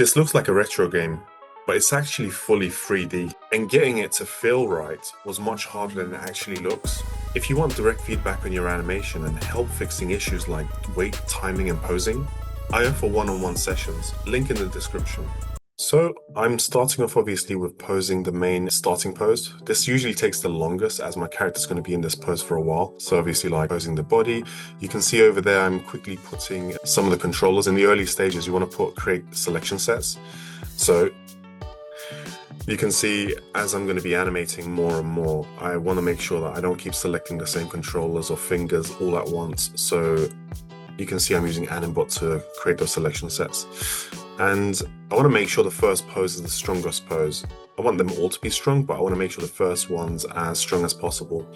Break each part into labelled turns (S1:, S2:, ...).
S1: This looks like a retro game, but it's actually fully 3D, and getting it to feel right was much harder than it actually looks. If you want direct feedback on your animation and help fixing issues like weight, timing, and posing, I offer one-on-one sessions, link in the description. So I'm starting off obviously with posing the main starting pose. This usually takes the longest as my character's going to be in this pose for a while. So obviously like posing the body, you can see over there I'm quickly putting some of the controllers. In the early stages you want to create selection sets. So you can see as I'm going to be animating more and more, I want to make sure that I don't keep selecting the same controllers or fingers all at once. So you can see I'm using Animbot to create those selection sets. And I want to make sure the first pose is the strongest pose. I want them all to be strong, but I want to make sure the first one's as strong as possible,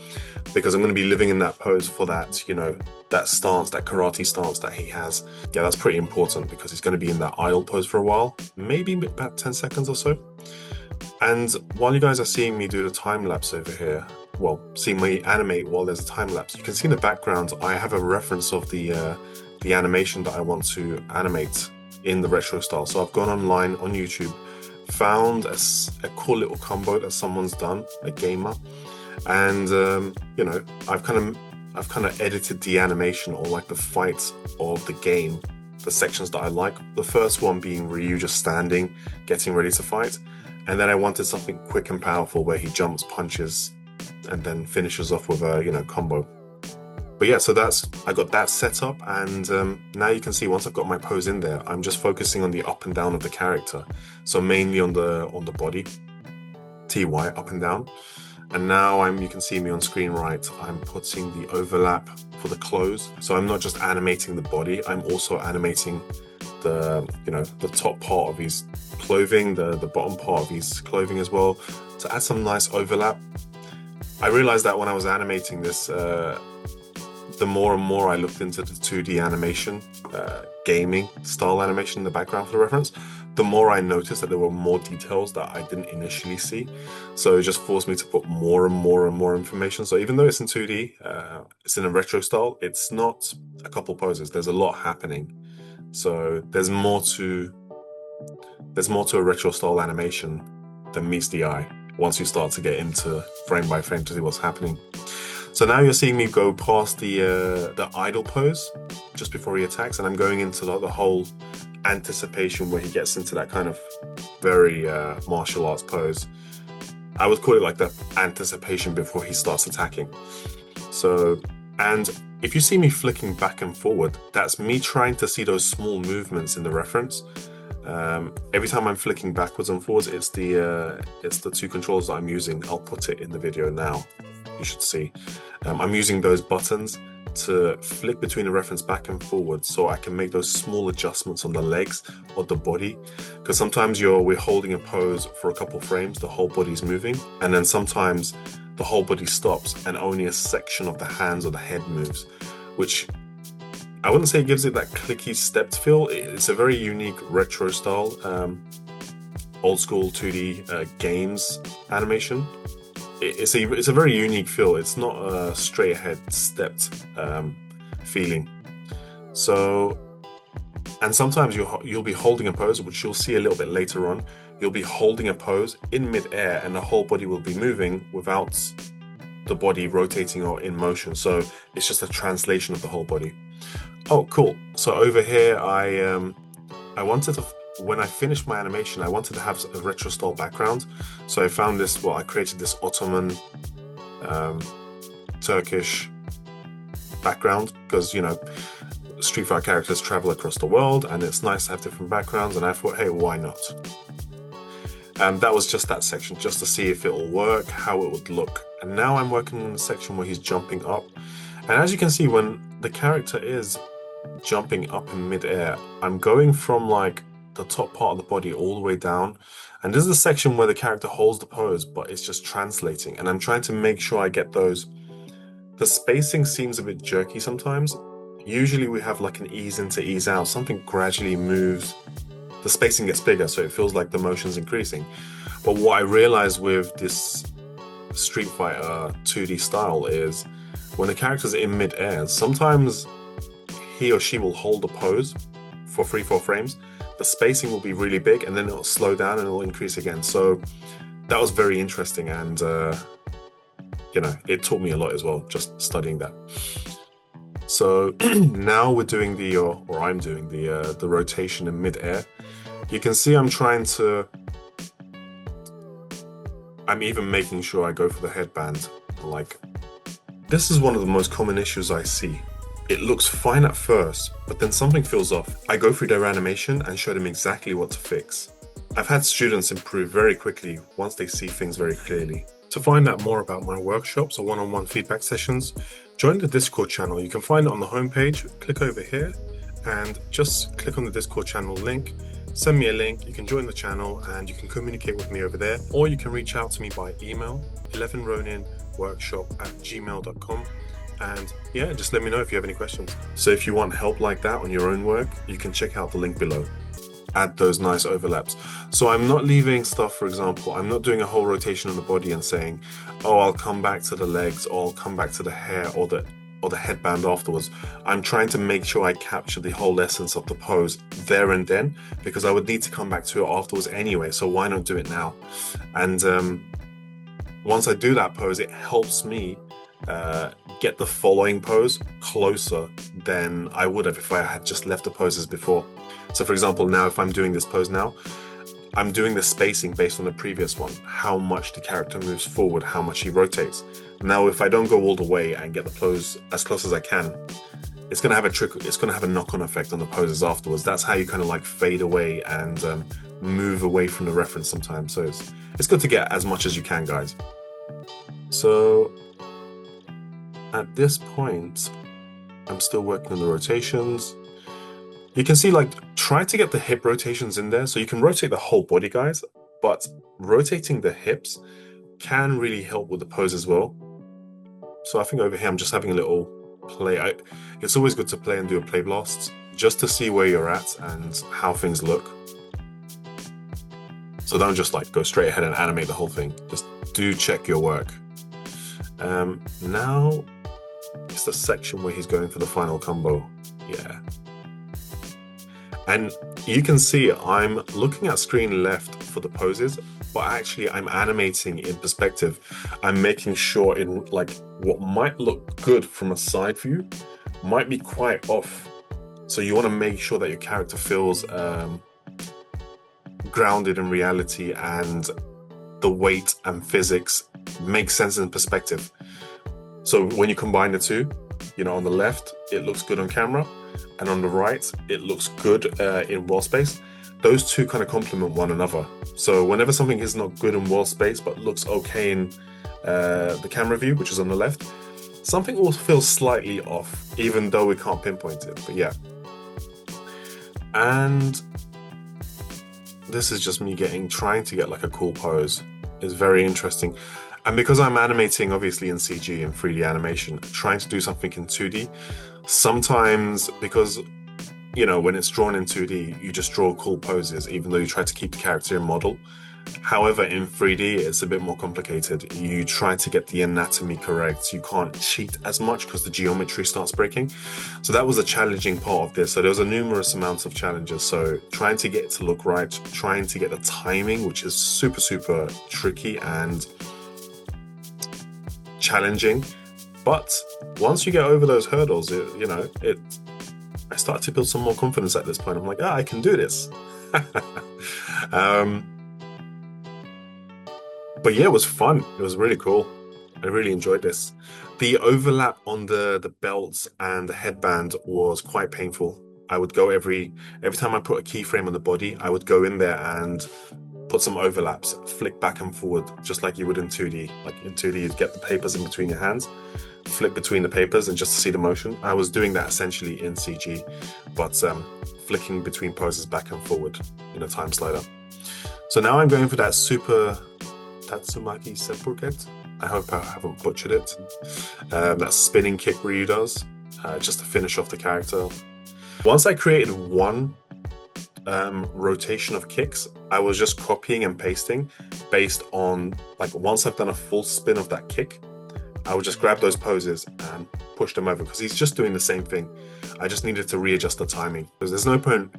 S1: because I'm going to be living in that pose for that, that stance, that karate stance that he has. Yeah, that's pretty important because he's going to be in that idle pose for a while, maybe about 10 seconds or so. And while you guys are seeing me do the time lapse over here, well, seeing me animate while there's a time lapse, you can see in the background I have a reference of the animation that I want to animate in the retro style. So I've gone online on YouTube, found a cool little combo that someone's done, a gamer, and I've kind of edited the animation, or like the fight of the game, the sections that I like. The first one being Ryu just standing, getting ready to fight, and then I wanted something quick and powerful where he jumps, punches, and then finishes off with a combo. But yeah, so I got that set up, and now you can see once I've got my pose in there, I'm just focusing on the up and down of the character. So mainly on the body, TY, up and down. And now you can see me on screen right, I'm putting the overlap for the clothes. So I'm not just animating the body, I'm also animating the top part of his clothing, the bottom part of his clothing as well, to add some nice overlap. I realized that when I was animating this, the more and more I looked into the 2D animation, gaming style animation in the background for the reference, the more I noticed that there were more details that I didn't initially see. So it just forced me to put more and more and more information. So even though it's in 2D, it's in a retro style, it's not a couple poses, there's a lot happening. So there's more to a retro style animation than meets the eye once you start to get into frame by frame to see what's happening. So now you're seeing me go past the idle pose just before he attacks, and I'm going into the whole anticipation where he gets into that kind of very martial arts pose. I would call it like the anticipation before he starts attacking. So, and if you see me flicking back and forward, that's me trying to see those small movements in the reference. Every time I'm flicking backwards and forwards, it's the two controls that I'm using. I'll put it in the video now. You should see. I'm using those buttons to flick between the reference back and forward, so I can make those small adjustments on the legs or the body. Because sometimes we're holding a pose for a couple frames, the whole body's moving, and then sometimes the whole body stops and only a section of the hands or the head moves, which I wouldn't say it gives it that clicky stepped feel. It's a very unique retro style, old school 2D games animation. It's a very unique feel. It's not a straight ahead stepped feeling. So, and sometimes you'll be holding a pose, which you'll see a little bit later on. You'll be holding a pose in mid-air and the whole body will be moving without the body rotating or in motion. So it's just a translation of the whole body. Oh, cool. So over here, I wanted to, when I finished my animation, I wanted to have a retro style background. So I found this, I created this Ottoman, Turkish background because, Street Fighter characters travel across the world and it's nice to have different backgrounds. And I thought, hey, why not? And that was just that section, just to see if it will work, how it would look. And now I'm working in the section where he's jumping up. And as you can see, when the character is jumping up in mid-air, I'm going from like the top part of the body all the way down, and this is the section where the character holds the pose but it's just translating, and I'm trying to make sure I get those. The spacing seems a bit jerky sometimes. Usually we have like an ease in to ease out, something gradually moves, the spacing gets bigger so it feels like the motion's increasing. But what I realized with this Street Fighter 2D style is when the character's in mid-air, sometimes he or she will hold a pose for 3-4 frames, the spacing will be really big and then it'll slow down and it'll increase again. So that was very interesting, and you know, it taught me a lot as well, just studying that. So now we're doing or I'm doing the rotation in mid-air. You can see I'm even making sure I go for the headband. Like, this is one of the most common issues I see. It looks fine at first, but then something feels off. I go through their animation and show them exactly what to fix. I've had students improve very quickly once they see things very clearly. To find out more about my workshops or one-on-one feedback sessions, join the Discord channel. You can find it on the homepage. Click over here and just click on the Discord channel link. Send me a link, you can join the channel and you can communicate with me over there, or you can reach out to me by email, 11roninworkshop@gmail.com. And yeah, just let me know if you have any questions. So if you want help like that on your own work, you can check out the link below. Add those nice overlaps. So I'm not leaving stuff, for example, I'm not doing a whole rotation on the body and saying, oh, I'll come back to the legs, or I'll come back to the hair or the headband afterwards. I'm trying to make sure I capture the whole essence of the pose there and then, because I would need to come back to it afterwards anyway, so why not do it now? And once I do that pose, it helps me get the following pose closer than I would have if I had just left the poses before. So for example, now if I'm doing this pose now, I'm doing the spacing based on the previous one, how much the character moves forward, how much he rotates. Now if I don't go all the way and get the pose as close as I can, it's going to have a knock-on effect on the poses afterwards. That's how you kind of like fade away and move away from the reference sometimes. So it's good to get as much as you can, guys. So at this point, I'm still working on the rotations. You can see, like, try to get the hip rotations in there. So you can rotate the whole body, guys, but rotating the hips can really help with the pose as well. So I think over here, I'm just having a little play. It's always good to play and do a play blast just to see where you're at and how things look. So don't just like go straight ahead and animate the whole thing. Just do check your work. Now it's the section where he's going for the final combo. Yeah. And you can see I'm looking at screen left for the poses, but actually I'm animating in perspective. I'm making sure in like what might look good from a side view might be quite off. So you want to make sure that your character feels grounded in reality and the weight and physics make sense in perspective. So when you combine the two, you know, on the left, it looks good on camera, and on the right, it looks good in wall space. Those two kind of complement one another. So whenever something is not good in wall space, but looks okay in the camera view, which is on the left, something will feel slightly off, even though we can't pinpoint it, but yeah. And this is just me trying to get like a cool pose. It's very interesting. And because I'm animating obviously in CG and 3D animation, trying to do something in 2D, sometimes because, you know, when it's drawn in 2D, you just draw cool poses, even though you try to keep the character in model. However, in 3D, it's a bit more complicated. You try to get the anatomy correct. You can't cheat as much because the geometry starts breaking. So that was a challenging part of this. So there was a numerous amounts of challenges. So trying to get it to look right, trying to get the timing, which is super, super tricky and challenging. But once you get over those hurdles, I start to build some more confidence at this point. I'm like, I can do this. But yeah, it was fun. It was really cool. I really enjoyed this. The overlap on the belts and the headband was quite painful. I would go every time I put a keyframe on the body, I would go in there and put some overlaps, flick back and forward, just like you would in 2D. Like in 2D, you'd get the papers in between your hands, flick between the papers and just to see the motion. I was doing that essentially in CG, but flicking between poses back and forward in a time slider. So now I'm going for that super Tatsumaki Seppuket. I hope I haven't butchered it. That spinning kick Ryu does, just to finish off the character. Once I created one rotation of kicks, I was just copying and pasting based on, like, once I've done a full spin of that kick, I would just grab those poses and push them over because he's just doing the same thing. I just needed to readjust the timing because there's no point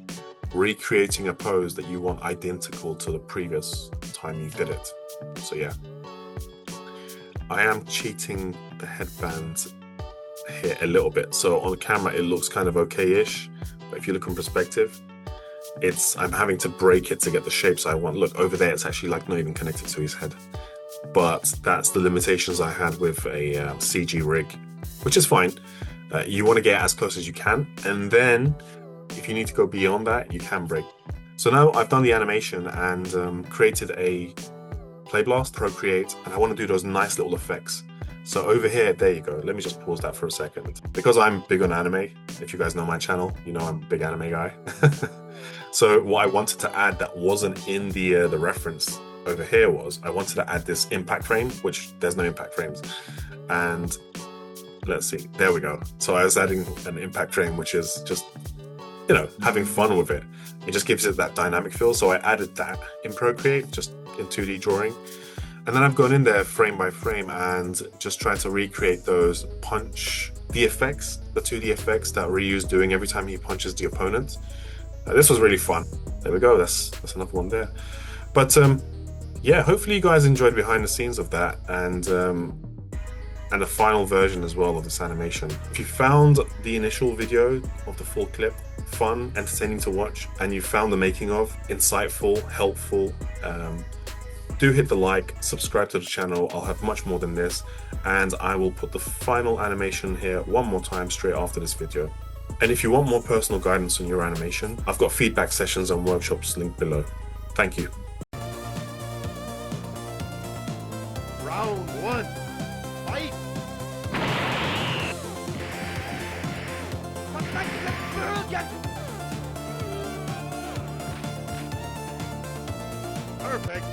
S1: recreating a pose that you want identical to the previous time you did it. So yeah, I am cheating the headband here a little bit. So on camera it looks kind of okay-ish, but if you look in perspective, I'm having to break it to get the shapes I want. Look, over there it's actually like not even connected to his head. But that's the limitations I had with a CG rig, which is fine. You want to get as close as you can, and then if you need to go beyond that, you can break. So now I've done the animation and created a playblast, procreate, and I want to do those nice little effects. So over here, there you go. Let me just pause that for a second. Because I'm big on anime, if you guys know my channel, you know I'm a big anime guy. So what I wanted to add that wasn't in the reference over here was, I wanted to add this impact frame, which there's no impact frames. And let's see, there we go. So I was adding an impact frame, which is just, you know, having fun with it. It just gives it that dynamic feel. So I added that in Procreate, just in 2D drawing. And then I've gone in there frame by frame and just tried to recreate those the effects, the 2D effects that Ryu's doing every time he punches the opponent. This was really fun. There we go, that's another one there. But yeah, hopefully you guys enjoyed behind the scenes of that and the final version as well of this animation. If you found the initial video of the full clip fun, entertaining to watch, and you found the making of insightful, helpful, do hit the like, subscribe to the channel. I'll have much more than this, and I will put the final animation here one more time straight after this video. And if you want more personal guidance on your animation, I've got feedback sessions and workshops linked below. Thank you.
S2: Round one, fight! Perfect.